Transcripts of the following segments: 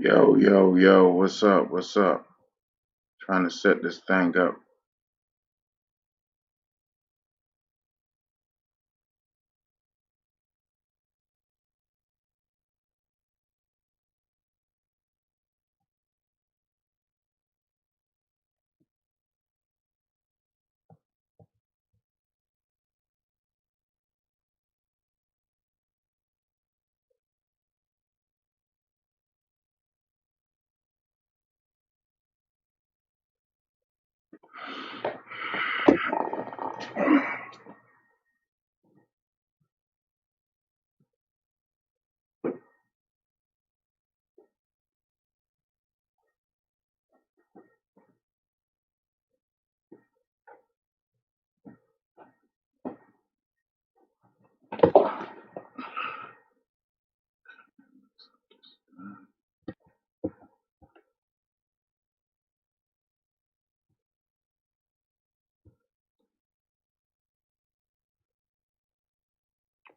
Yo, yo, yo, what's up? What's up? Trying to set this thing up.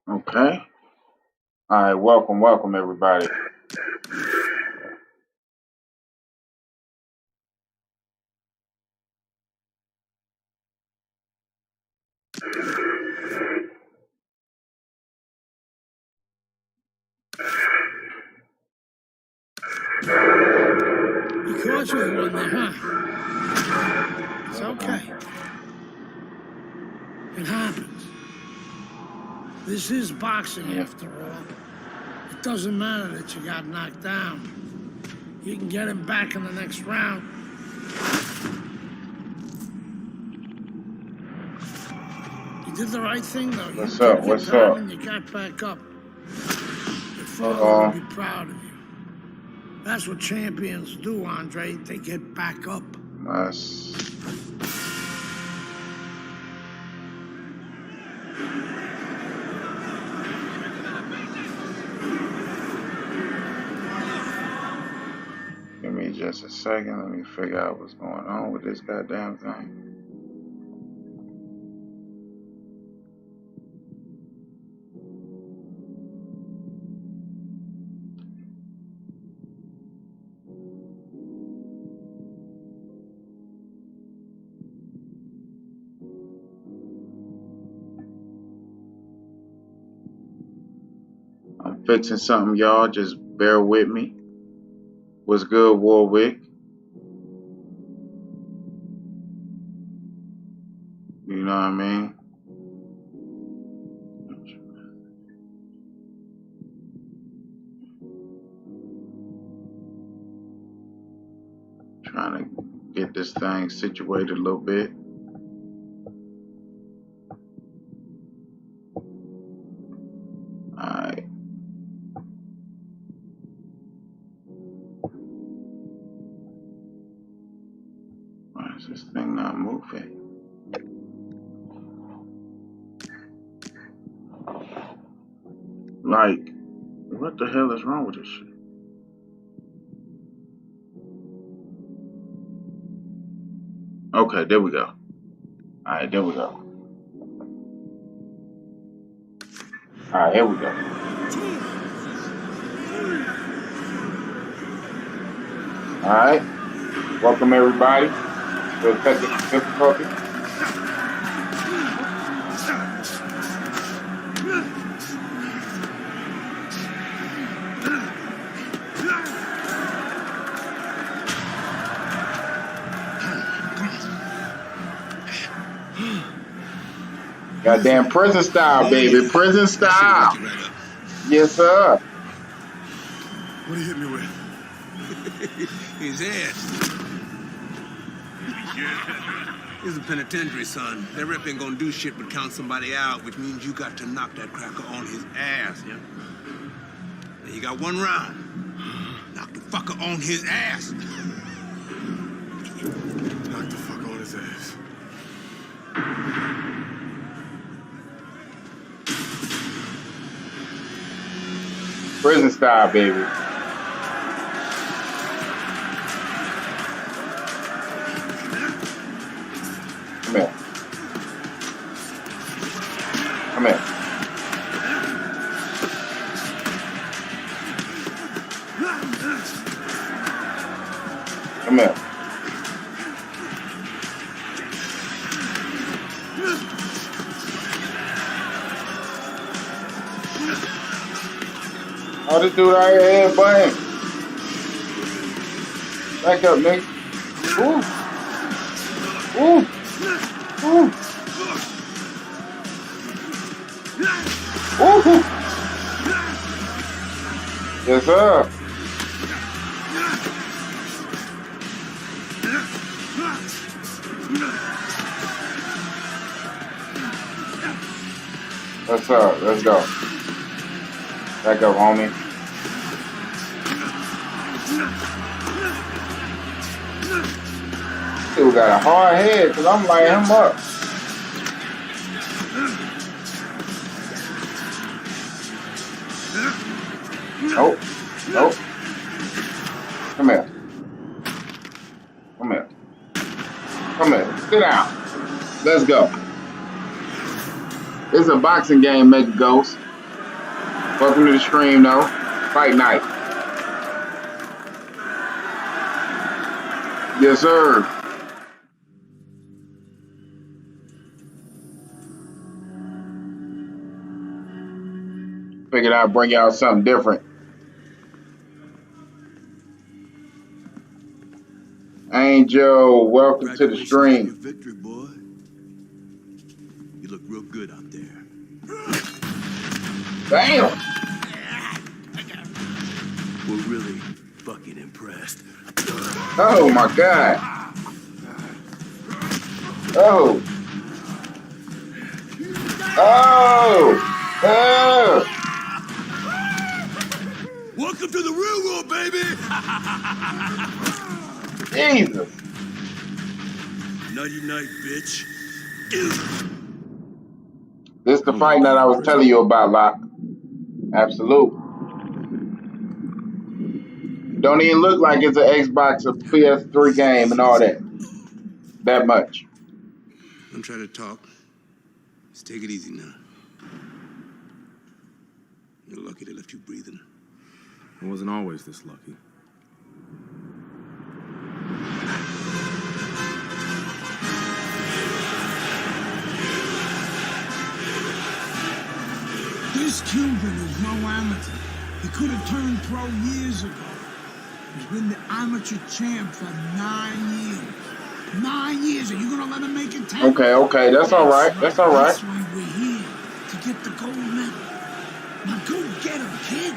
Okay. All right, welcome everybody. You caught you with one there, huh? It's okay. It happens. This is boxing after all. It doesn't matter that you got knocked down. You can get him back in the next round. You did the right thing, though. What's up? What's up? And you got back up. Your father will be proud of you. That's what champions do, Andre. They get back up. Nice. Give me just a second. Let me figure out what's going on with this goddamn thing. I'm fixing something, y'all. Just bear with me. What's good, Warwick? You know what I mean? Trying to get this thing situated a little bit. Alright. Why is this thing not moving? Like, what the hell is wrong with this shit? Okay, there we go. Alright, there we go. Alright, here we go. Alright. Welcome everybody. Little technical difficulty. Goddamn prison style, baby. Prison style. Yes, sir. What did he hit me with? His ass. He's a penitentiary, son. That rep ain't gonna do shit but count somebody out, which means you got to knock that cracker on his ass, yeah? Now you got one round. Knock the fucker on his ass. Knock the fuck on his ass. Prison style, baby. Come here. Come here. Oh, this dude out here headbutting. Back up, nigga. Ooh. Ooh. Ooh. Ooh. Yes, sir. What's up? Let's go. Back up, homie. Dude got a hard head because I'm lighting him up. Nope. Nope. Come here. Come here. Come here. Sit down. Let's go. It's a boxing game, Mega Ghost. Welcome to the stream, though. Fight night. Yes, sir. Figured I'd bring y'all something different. Angel, welcome to the stream. Victory, boy. You look real good out there. Damn. We're really fucking impressed. Oh my God. Oh. Oh. Oh. Welcome to the real world, baby. Jesus. Nighty night, bitch. This the fight that I was telling you about, Locke. Absolute. Don't even look like it's an Xbox or PS3 game and all that. That much. Don't try to talk. Just take it easy now. You're lucky they left you breathing. I wasn't always this lucky. This Cuban is no amateur. He could have turned pro years ago. He's been the amateur champ for 9 years. 9 years. Are you gonna let him make it 10? Okay, that's all right. That's all right. That's why we're here, to get the gold medal. Now go get him, kid.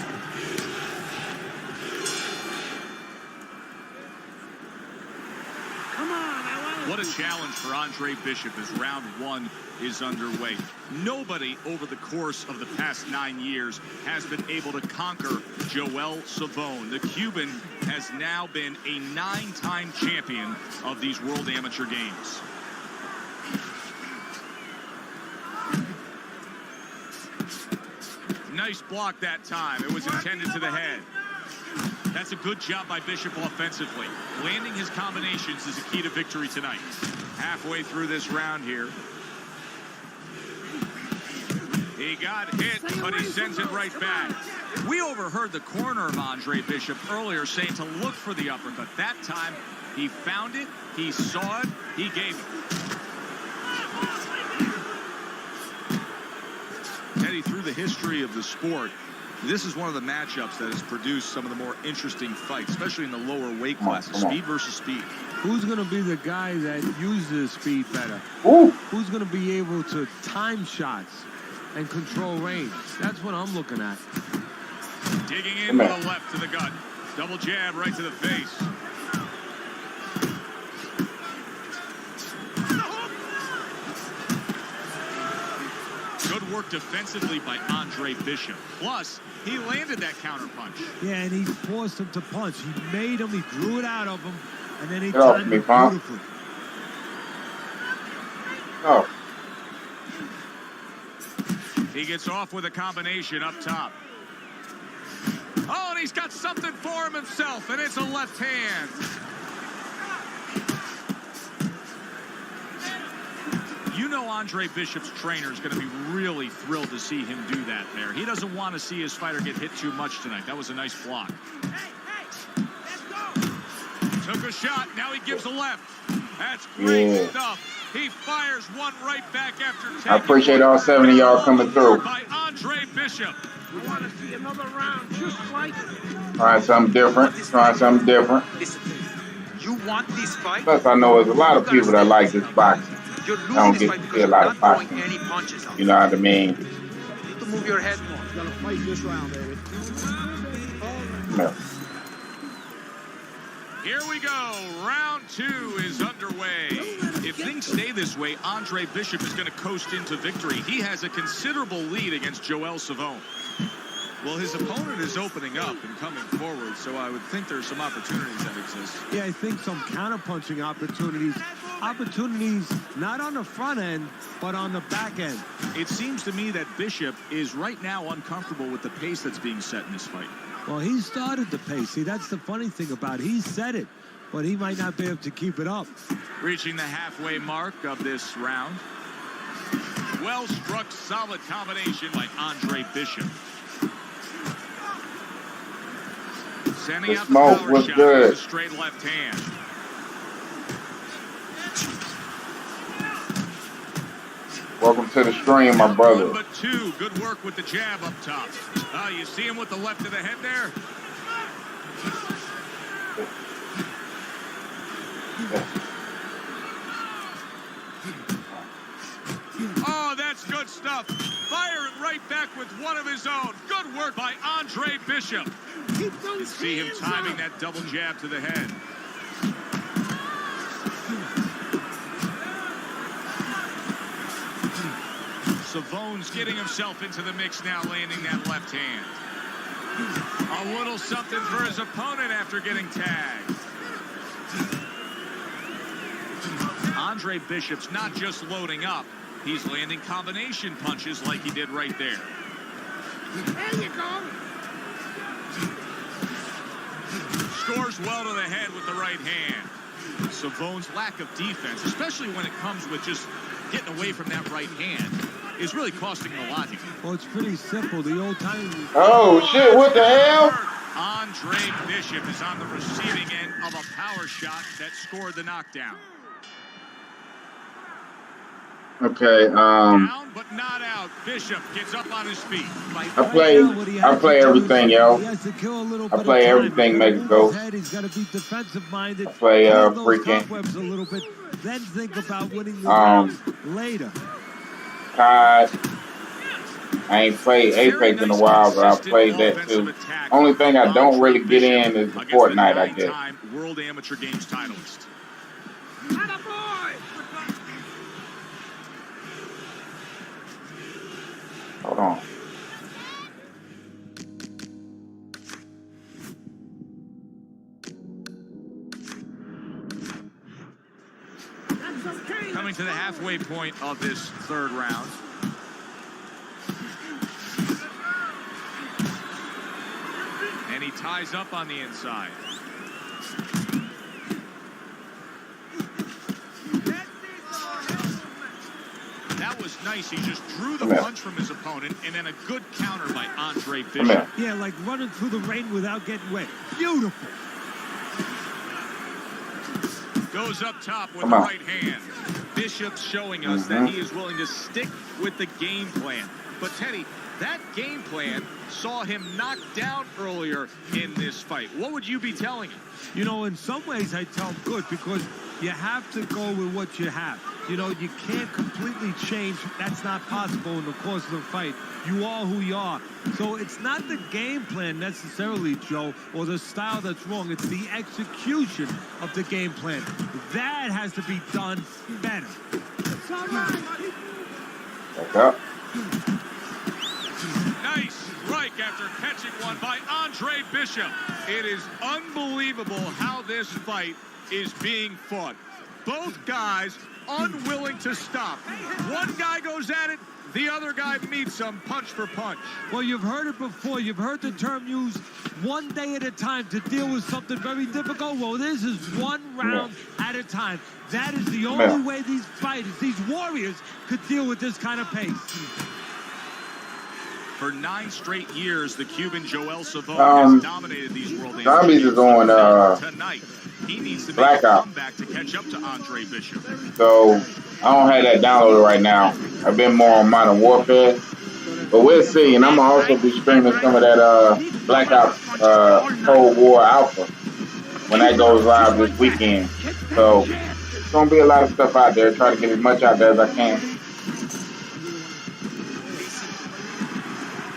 Come on, I want What a challenge for Andre Bishop as round one is underway. Nobody over the course of the past 9 years has been able to conquer Joel Savone. The Cuban has now been a 9-time champion of these World Amateur Games. Nice block that time. It was intended to the head. That's a good job by Bishop offensively. Landing his combinations is a key to victory tonight. Halfway through this round here. He got hit, but he sends it right back. We overheard the corner of Andre Bishop earlier saying to look for the uppercut. That time, he found it, he saw it, he gave it. Eddie, through the history of the sport, this is one of the matchups that has produced some of the more interesting fights, especially in the lower weight classes. Speed versus speed. Who's going to be the guy that uses speed better? Ooh. Who's going to be able to time shots and control range? That's what I'm looking at. Digging in with a left to the gut. Double jab right to the face. Good work defensively by Andre Bishop. Plus, he landed that counter punch. Yeah, and he forced him to punch. He made him, he drew it out of him, and then he Get off timed me, it Pop. beautifully. Oh. He gets off with a combination up top. Oh, and he's got something for him himself, and it's a left hand. You know Andre Bishop's trainer is going to be really thrilled to see him do that there. He doesn't want to see his fighter get hit too much tonight. That was a nice block. Took a shot. Now he gives a left. That's great stuff. He fires one right back after taking I appreciate all 7 of y'all coming through. by Andre Bishop. I want to see another round just like it. Trying something different. Trying something different. Listen, you want this fight? Plus, I know there's a lot of people that like this boxing. You're I losing don't this get fight to because see a you're lot not of throwing boxing. any punches out. You know what I mean? You need to move your head more. Gonna fight this round, baby. No. Here we go. Round 2 is underway. If things stay this way, Andre Bishop is going to coast into victory. He has a considerable lead against Joel Savone. Well, his opponent is opening up and coming forward, so I would think there's some opportunities that exist. Yeah, I think some counterpunching opportunities. Opportunities not on the front end, but on the back end. It seems to me that Bishop is right now uncomfortable with the pace that's being set in this fight. Well, he started the pace. See, that's the funny thing about it. He said it, but he might not be able to keep it up. Reaching the halfway mark of this round. Well struck, solid combination by Andre Bishop. Sending The out the smoke power was shot good. with a straight left hand. Welcome to the stream, my brother. 1 but 2. Good work with the jab up top. You see him with the left of the head there? Oh, that's good stuff. Fire it right back with one of his own. Good work by Andre Bishop. Keep You those see him hands timing up. that double jab to the head. Savone's getting himself into the mix now, landing that left hand. A little something for his opponent after getting tagged. Andre Bishop's not just loading up, he's landing combination punches like he did right there. There you go. Scores well to the head with the right hand. Savone's lack of defense, especially when it comes with just getting away from that right hand, is really costing him a lot here. Well, it's pretty simple. The old time. Oh, shit, what the hell? Andre Bishop is on the receiving end of a power shot that scored the knockdown. Okay, Down but not out. Bishop gets up on his feet. I play everything, yo. He has to kill a little I bit play of time. everything, He's gotta make it move go. his head. He's got to be defensive minded. I play, Pull those freaking, cobwebs a little bit. Then think about winning the round later. COD. I ain't played Apex in a while, but I played that too. Only thing I don't really get in is the Fortnite, I guess. World Amateur Games titleist. Attaboy! Hold on. That's okay. Coming to the halfway point of this third round. And he ties up on the inside. That was nice. He just drew the punch from his opponent, and then a good counter by Andre Bishop. Yeah, like running through the rain without getting wet. Beautiful. Goes up top with the right hand. Bishop's showing us that he is willing to stick with the game plan. But Teddy, that game plan saw him knocked down earlier in this fight. What would you be telling him? You know, in some ways I tell him good, because you have to go with what you have. You know, you can't completely change. That's not possible in the course of the fight. You are who you are. So it's not the game plan necessarily, Joe, or the style that's wrong. It's the execution of the game plan. That has to be done better. It's all right. Back up. Nice strike after catching one by Andre Bishop. It is unbelievable how this fight is being fought. Both guys unwilling to stop. One guy goes at it, the other guy meets him punch for punch. Well, you've heard it before. You've heard the term used, one day at a time to deal with something very difficult. Well, this is one round at a time. That is the only way these fighters, these warriors, could deal with this kind of pace. For 9 straight years, the Cuban Joel Savone has dominated these world Zombies is on tonight. He needs to make a Blackout. comeback to catch up to Andre Bishop. So I don't have that downloaded right now. I've been more on Modern Warfare. But we'll see. And I'm going to also be streaming some of that Black Ops Cold War Alpha when that goes live this weekend. So it's going to be a lot of stuff out there. Try to get as much out there as I can.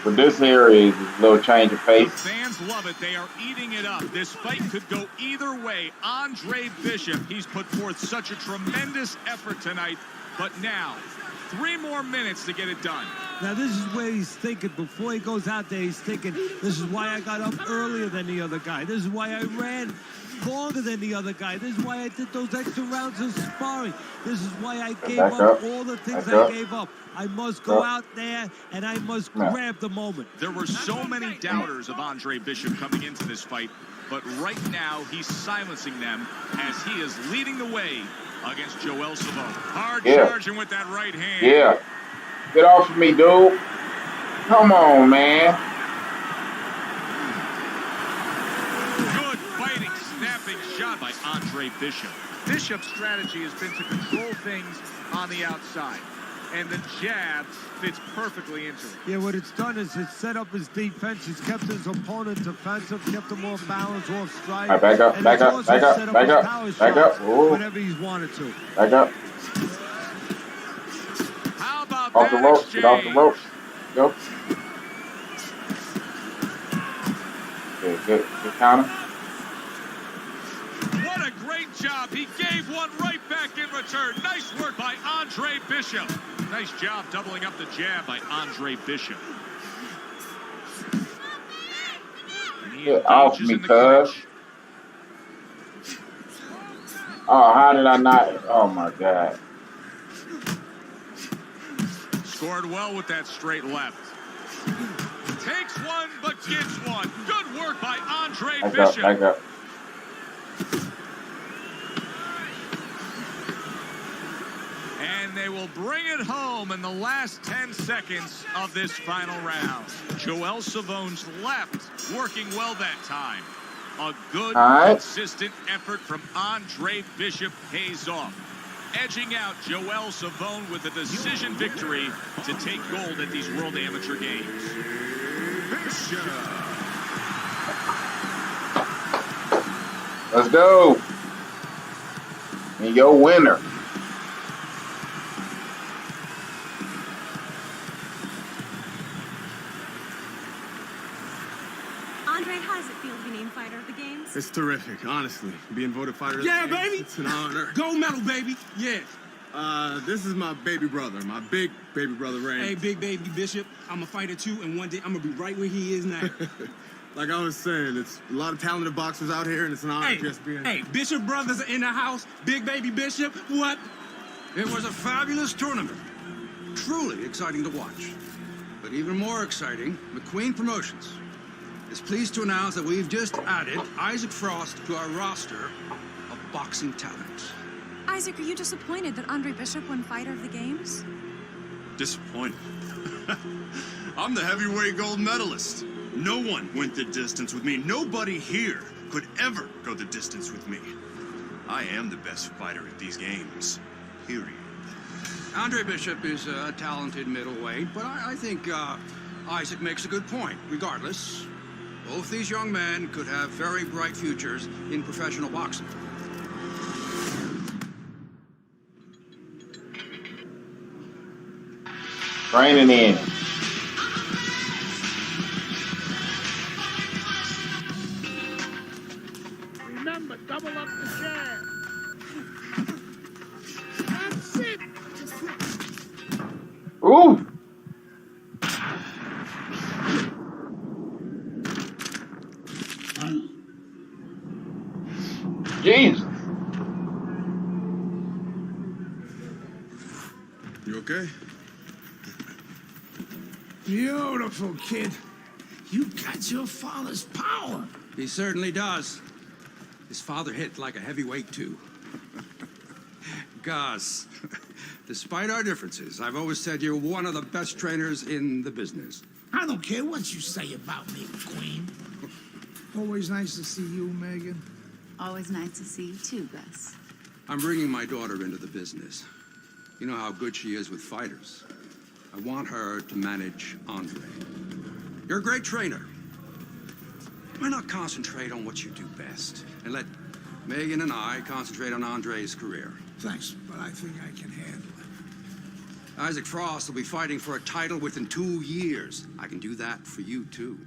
But this here is a little change of pace. Fans love it. They are eating it up. This fight could go either way. Andre Bishop, he's put forth such a tremendous effort tonight. But now, 3 more minutes to get it done. Now, this is where he's thinking. Before he goes out there, he's thinking, this is why I got up earlier than the other guy. This is why I ran longer than the other guy. This is why I did those extra rounds of sparring. This is why I gave up all the things I gave up. I must go out there, and I must grab the moment. There were so many doubters of Andre Bishop coming into this fight, but right now he's silencing them as he is leading the way against Joel Savone. Hard charging with that right hand. Yeah. Get off of me, dude. Come on, man. Good fighting, snapping shot by Andre Bishop. Bishop's strategy has been to control things on the outside, and the jab fits perfectly into it. Yeah, what it's done is it's set up his defense. It's kept his opponent defensive, kept him off balance, off strike. Right, back up, back up, back up, back up, back up. Whenever he's wanted to. Back up. How about Off the that rope, exchange? get off the rope. Go. Good counter. What a great job. He gave one right back in return. Nice work by Andre Bishop. Nice job doubling up the jab by Andre Bishop. Get off me, cuz. Oh, how did I not? Oh, my God. Scored well with that straight left. Takes one, but gets one. Good work by Andre Bishop. Back up. And they will bring it home in the last 10 seconds of this final round. Joel Savone's left working well that time. A good, consistent effort from Andre Bishop pays off, edging out Joel Savone with a decision victory to take gold at these World Amateur Games. Bishop. Let's go. And your winner. Andre, how does it feel to be named Fighter of the Games? It's terrific, honestly. Being voted Fighter of the Yeah, Games, baby. it's an honor. Gold medal, baby. Yeah. This is my baby brother, my big baby brother, Ray. Hey, big baby Bishop. I'm a fighter too, and one day I'm gonna be right where he is now. Like I was saying, it's a lot of talented boxers out here, and it's an honor just being. Hey, Bishop brothers are in the house. Big baby Bishop, what? It was a fabulous tournament. Truly exciting to watch. But even more exciting, McQueen Promotions is pleased to announce that we've just added Isaac Frost to our roster of boxing talent. Isaac, are you disappointed that Andre Bishop won Fighter of the Games? Disappointed. I'm the heavyweight gold medalist. No one went the distance with me. Nobody here could ever go the distance with me. I am the best fighter at these games. Period. Andre Bishop is a talented middleweight, but I think Isaac makes a good point. Regardless, both these young men could have very bright futures in professional boxing. Training in. Remember, double up the jab. That's it. Ooh. Jesus. You okay? Beautiful, kid. You got your father's power. He certainly does. His father hit like a heavyweight, too. Gus, despite our differences, I've always said you're one of the best trainers in the business. I don't care what you say about me, Queen. Always nice to see you, Megan. Always nice to see you too, Gus. I'm bringing my daughter into the business. You know how good she is with fighters. I want her to manage Andre. You're a great trainer. Why not concentrate on what you do best and let Megan and I concentrate on Andre's career? Thanks, but I think I can handle it. Isaac Frost will be fighting for a title within 2 years. I can do that for you, too.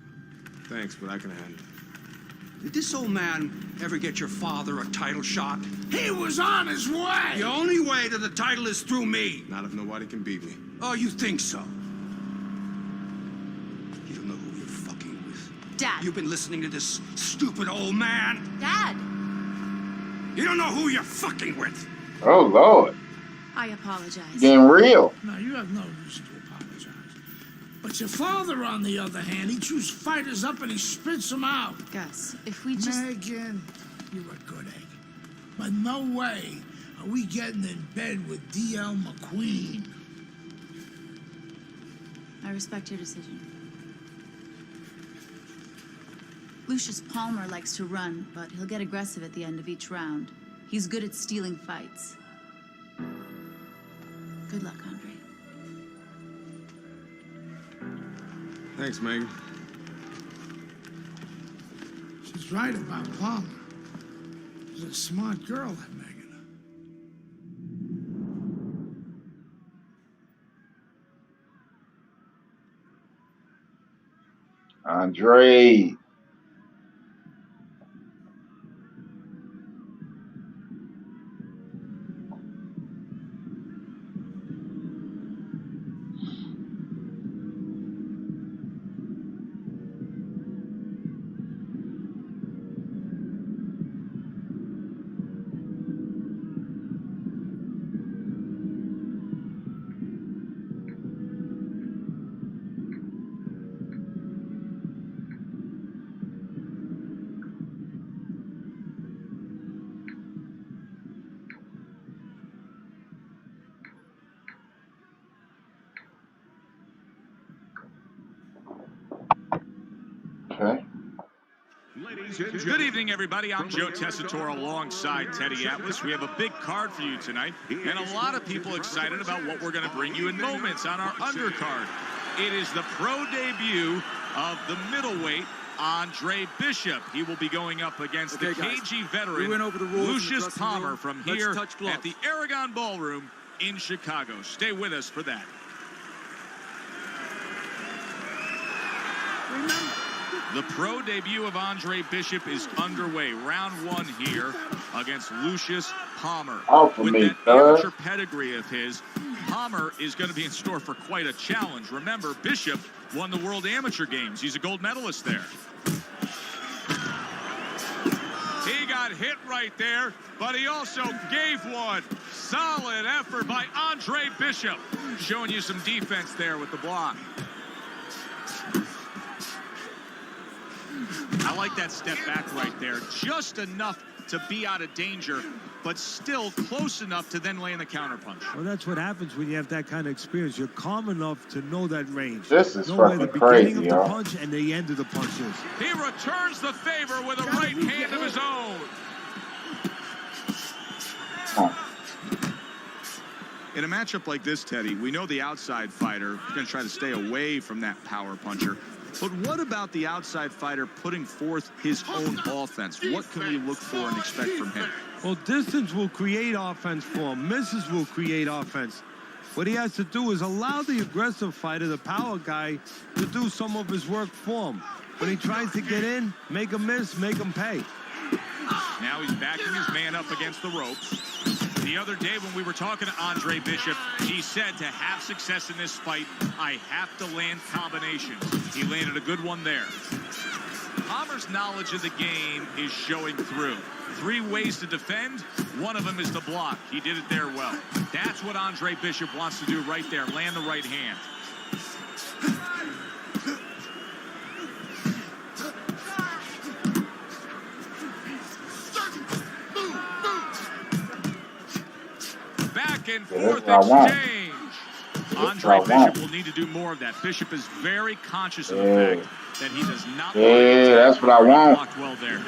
Thanks, but I can handle it. Did this old man ever get your father a title shot? He was on his way! The only way to the title is through me. Not if nobody can beat me. Oh, you think so? You don't know who you're fucking with. Dad. You've been listening to this stupid old man. Dad! You don't know who you're fucking with. Oh, Lord. I apologize. Getting real. No, you have no reason to apologize. But your father, on the other hand, he chews fighters up and he spits them out. Gus, if we just... Megan, you're a good egg. But no way are we getting in bed with D.L. McQueen. I respect your decision. Lucius Palmer likes to run, but he'll get aggressive at the end of each round. He's good at stealing fights. Good luck, Andre. Thanks, Megan. She's right about Palmer. She's a smart girl, that Megan. Andre. Okay. Good evening, everybody. I'm Joe Tessitore alongside Teddy Atlas. We have a big card for you tonight, and a lot of people excited about what we're going to bring you in moments on our undercard. It is the pro debut of the middleweight, Andre Bishop. He will be going up against the KG veteran, Lucius Palmer, from here at the Aragon Ballroom in Chicago. Stay with us for that. The pro debut of Andre Bishop is underway. Round one here against Lucius Palmer. With that amateur pedigree of his, Palmer is going to be in store for quite a challenge. Remember, Bishop won the World Amateur Games. He's a gold medalist there. He got hit right there, but he also gave one. Solid effort by Andre Bishop. Showing you some defense there with the block. I like that step back right there. Just enough to be out of danger, but still close enough to then land the counterpunch. Well, that's what happens when you have that kind of experience. You're calm enough to know that range. This is know where the fucking beginning crazy, of the yo. punch and the end of the punch is. He returns the favor with a right hand of his own. In a matchup like this, Teddy, we know the outside fighter is going to try to stay away from that power puncher. But what about the outside fighter putting forth his own offense? What can we look for and expect from him? Well, distance will create offense for him. Misses will create offense. What he has to do is allow the aggressive fighter, the power guy, to do some of his work for him. When he tries to get in, make him miss, make him pay. Now he's backing his man up against the ropes. The other day when we were talking to Andre Bishop, he said to have success in this fight, I have to land combinations. He landed a good one there. Palmer's knowledge of the game is showing through. 3 ways to defend. One of them is to block. He did it there well. That's what Andre Bishop wants to do right there. Land the right hand. Back and forth exchange. Andre what I Bishop want. will need to do more of that. Bishop is very conscious of the Yeah. fact that he does not Yeah, that's what I want. blocked well there.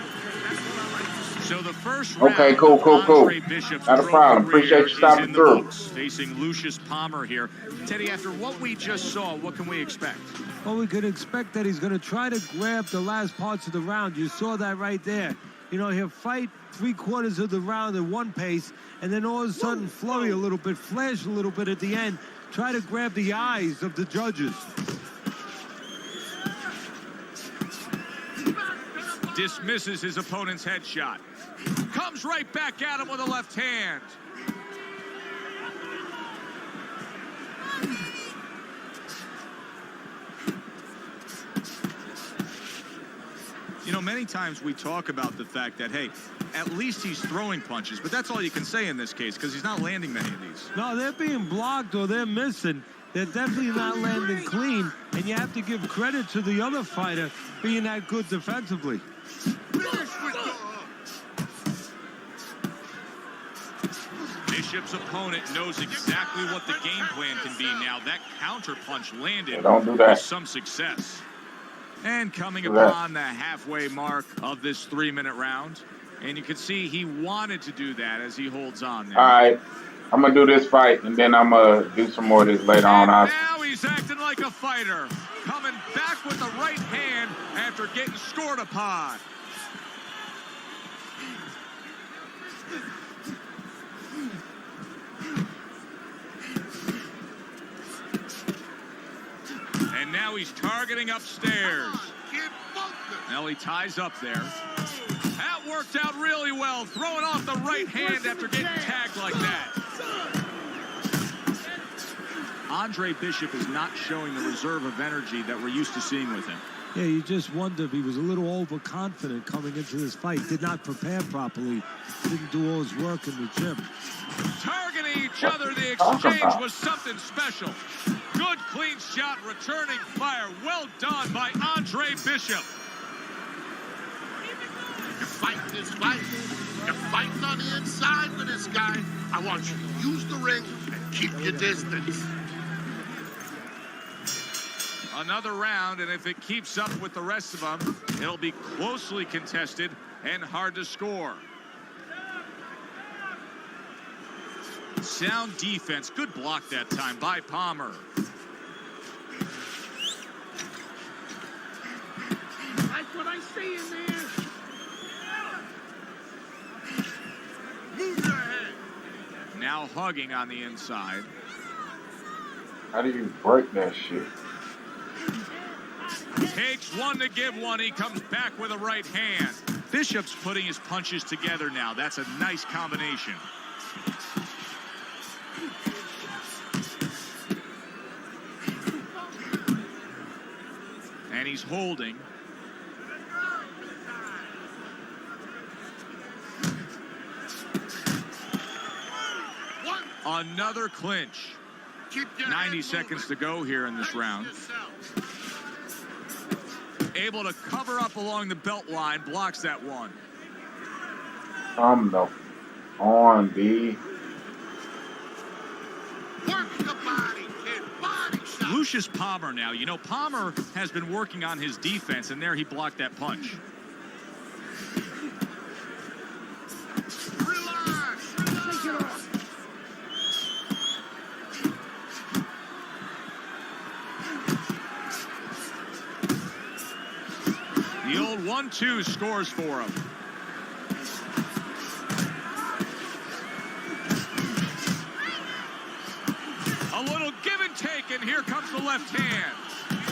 So the first Okay, round cool, of cool, cool. Andre Bishop's Not a pro problem. career Appreciate you is stopping in the through. books, facing Lucius Palmer here. Teddy, after what we just saw, what can we expect? Well, we could expect that he's going to try to grab the last parts of the round. You saw that right there. You know, he'll fight 3/4 of the round at one pace, and then all of a sudden flurry a little bit, flash a little bit at the end, try to grab the eyes of the judges. Dismisses his opponent's headshot. Comes right back at him with a left hand. You know, many times we talk about the fact that, hey, at least he's throwing punches, but that's all you can say in this case because he's not landing many of these. No, they're being blocked or they're missing. They're definitely not landing clean, and you have to give credit to the other fighter being that good defensively. Bishop's opponent knows exactly what the game plan can be now. That counter punch landed Don't do that. with some success. And coming upon the halfway mark of this 3-minute round. And you can see he wanted to do that as he holds on there. All right. I'm going to do this fight, and then I'm going to do some more of this later on. Now he's acting like a fighter. Coming back with the right hand after getting scored upon. And now he's targeting upstairs. Now he ties up there. That worked out really well, throwing off the right hand after getting tagged like that. Andre Bishop is not showing the reserve of energy that we're used to seeing with him. Yeah, you just wonder if he was a little overconfident coming into this fight. Did not prepare properly. Didn't do all his work in the gym. Targeting each other, the exchange was something special. Good, clean shot, returning fire. Well done by Andre Bishop. You're fighting this fight. You're fighting on the inside with this guy. I want you to use the ring and keep your distance. Another round, and if it keeps up with the rest of them, it'll be closely contested and hard to score. Sound defense. Good block that time by Palmer. Like what I see in there. Move your head. Now hugging on the inside. How do you break that shit? Takes one to give one. He comes back with a right hand. Bishop's putting his punches together now. That's a nice combination. And he's holding. Another clinch. 90 seconds to go here in this round. Able to cover up along the belt line, blocks that one. Come the on, B. Work the body, kid. Body shot. Lucius Palmer now. You know, Palmer has been working on his defense, and there he blocked that punch. Relax. Take it off. The old 1-2 scores for him. A little give and take, and here comes the left hand.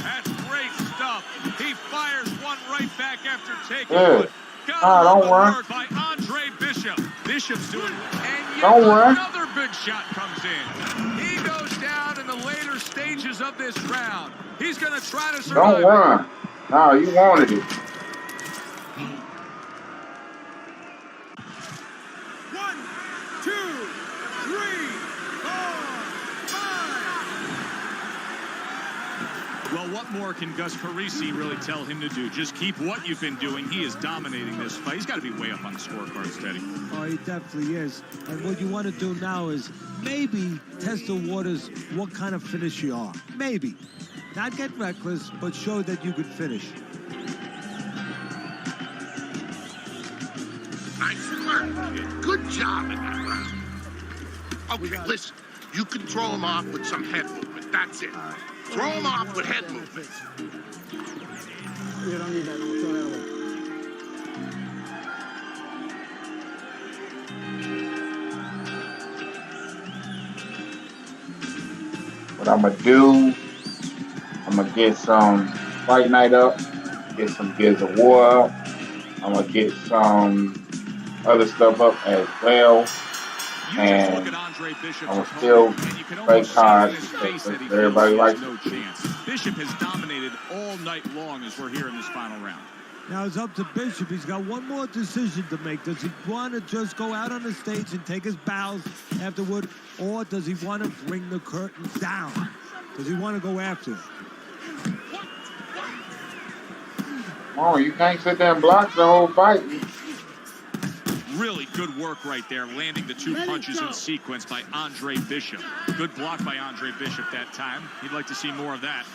That's great stuff. He fires one right back after taking one. Don't worry. By Andre Bishop. Bishop's doing, and yet Don't worry. another big shot comes in. He goes down in the later stages of this round. He's going to try to survive. Don't run. No, you wanted it. 1, 2, 3, 4, 5. Well, what more can Gus Carisi really tell him to do? Just keep what you've been doing. He is dominating this fight. He's got to be way up on the scorecards, Teddy. Oh, he definitely is. And what you want to do now is maybe test the waters what kind of finish you are. Maybe. Not get reckless, but show that you could finish. Nice work. Good job in that round. Okay, listen. You can throw him off with some head movement. That's it. Throw him off with head movement. You don't need that. We'll throw that away. What I'm gonna do, I'm gonna get some Fight Night up, get some Gears of War up. I'm gonna get some other stuff up as well. And I'm still play cards because everybody likes no chance. Bishop has dominated all night long as we're here in this final round. Now it's up to Bishop. He's got one more decision to make. Does he want to just go out on the stage and take his bows afterward, or does he want to bring the curtain down? Does he want to go after it? Oh, you can't sit there and block the whole fight. Really good work right there, landing the two punches in sequence by Andre Bishop. Good block by Andre Bishop that time. He'd like to see more of that.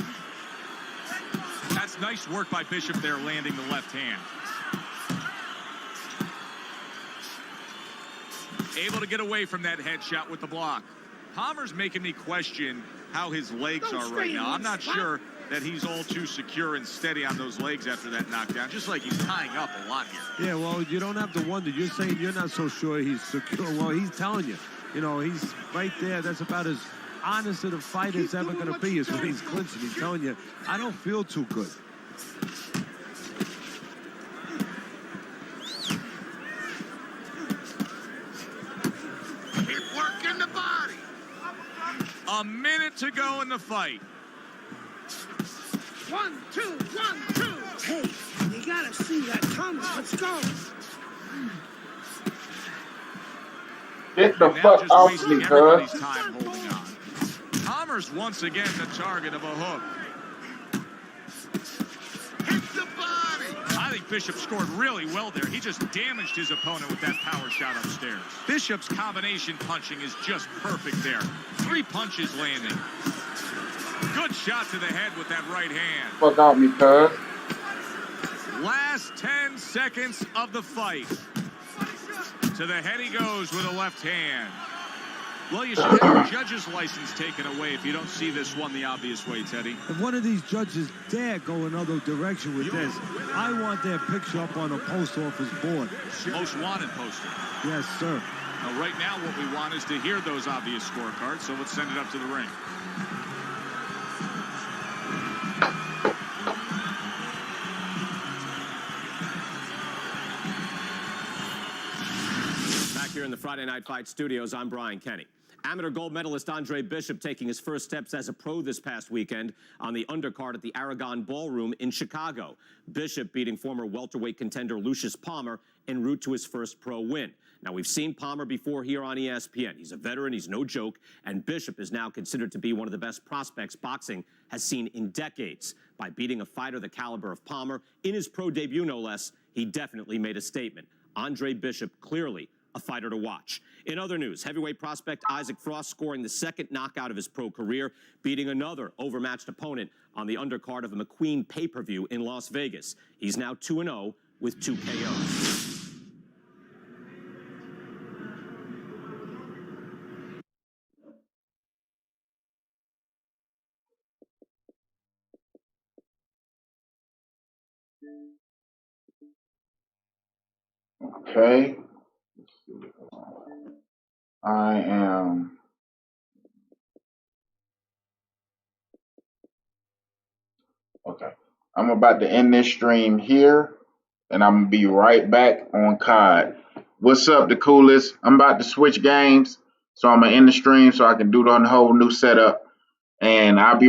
That's nice work by Bishop there, landing the left hand. Able to get away from that headshot with the block. Palmer's making me question how his legs are right now. I'm not sure that he's all too secure and steady on those legs after that knockdown, just like he's tying up a lot here. Yeah, well, you don't have to wonder. You're saying you're not so sure he's secure. Well, he's telling you. You know, he's right there. That's about as honest as a fight is ever going to be is when he's clinching. He's telling you, I don't feel too good. Keep working the body. A minute to go in the fight. 1, 2, 1, 2. Hey, you gotta see that coming. Let's go. Get the fuck off me, cuz. Time holding on. Palmer's once again the target of a hook. Hit the body. I think Bishop scored really well there. He just damaged his opponent with that power shot upstairs. Bishop's combination punching is just perfect there. 3 punches landing. Good shot to the head with that right hand. Fuck off me, cuz. Last 10 seconds of the fight. To the head he goes with a left hand. Well, you should have your judge's license taken away if you don't see this one the obvious way, Teddy. If one of these judges dare go another direction with this, I want their picture up on a post office board. Most wanted poster. Yes, sir. Now, right now, what we want is to hear those obvious scorecards, so let's send it up to the ring. Here in the Friday Night Fight studios, I'm Brian Kenny. Amateur gold medalist Andre Bishop taking his first steps as a pro this past weekend on the undercard at the Aragon Ballroom in Chicago. Bishop beating former welterweight contender Lucius Palmer en route to his first pro win. Now, we've seen Palmer before here on ESPN. He's a veteran, he's no joke, and Bishop is now considered to be one of the best prospects boxing has seen in decades. By beating a fighter the caliber of Palmer in his pro debut, no less, he definitely made a statement. Andre Bishop clearly a fighter to watch. In other news, heavyweight prospect Isaac Frost scoring the second knockout of his pro career, beating another overmatched opponent on the undercard of a McQueen pay-per-view in Las Vegas. He's now 2-0 with 2 KOs. Okay. I am okay. I'm about to end this stream here, and I'm gonna be right back on COD. What's up, the coolest? I'm about to switch games, so I'm gonna end the stream so I can do the whole new setup, and I'll be right